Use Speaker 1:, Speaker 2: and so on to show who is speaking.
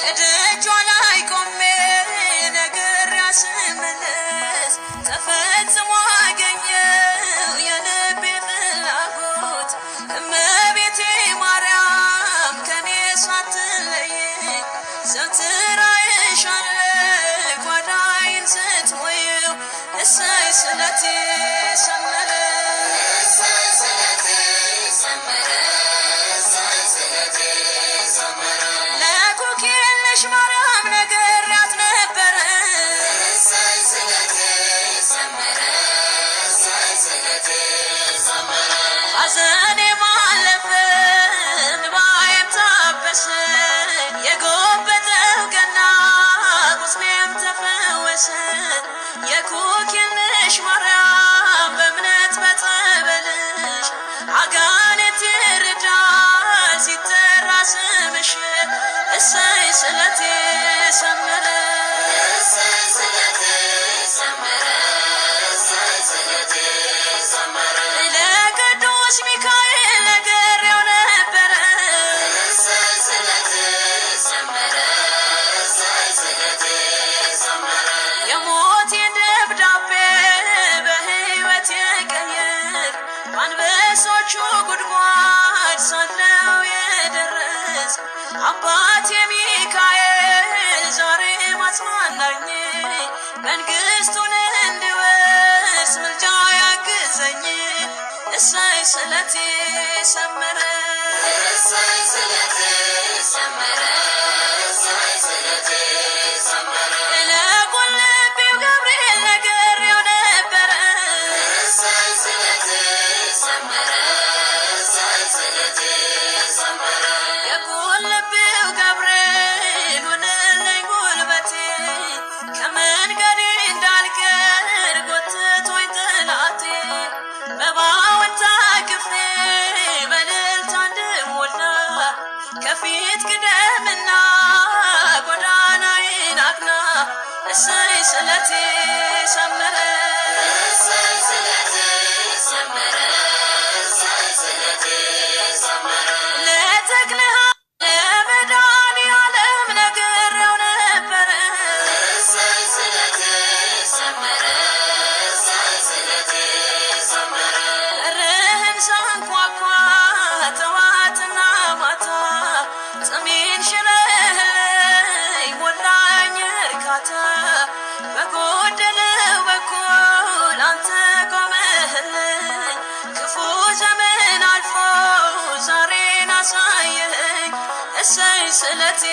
Speaker 1: እደጇ ላይ ቆሜ ነገር ያስመለስ ተፈጽሞ አገኘው የልቤ ፍላጎት እመቤቴ ማርያም ከኔ ሳትለይ ዘወትር አይሻለሁ ጓዳዬን ስትሞይው እሰይ ስለቴ ሰመረ ለኩክየለሽ ማርያም ነግሬያት ነበረ ሐዘኔ ባለፈ እንባዬም ታበሰ የጎበጠው ቀና ቁስሌም ተፈወሰ የኩክየለሽ ማርያም በእምነት በጸበልሽ አጋንንት ይርዳል ሲጠራ ስምሽ እሰይ ስለቴ ሰመረ ለቅዱስ ሚካኤል ነግሬው ነበረ የሞቴን ደብዳቤ በሕይወት የቀየር አንበሶቹ ጉድጓድ ሳለው የደረስ አባቴ ሚካኤል ዛሬ ማጽናናኝ መንግሥቱን እንድወርስ ምልጃ ያግዘኝ እሰይ ስለቴ ሰመረ ለቁልቢው ገብርኤል ነግሬው ነበረ የቁልቢው ገብርኤል ሆነልኝ ጉልበቴ ከመንገዴ እንዳልቀር ጎትቶኝ ጠላቴ መባውን ታቅፌ በእልልታ እንድሞላ ከፊት ቅደምና ጎዳናዬን አቅና እሰይ ስለቴ ሰመረ ለተክለ ለመድኃኒዓለም ነግሬው ነበረ በርህን ሳንኳኳ ጠዋትና ማታ ጥሜን ሽረህልኝ ሞላኝ እርካታ በጎደለው በኩል አንተ ቆመህልኝ ክፉ ዘመን አልፎ ዛሬን አሳየኸኝ እሰይ ስለቴ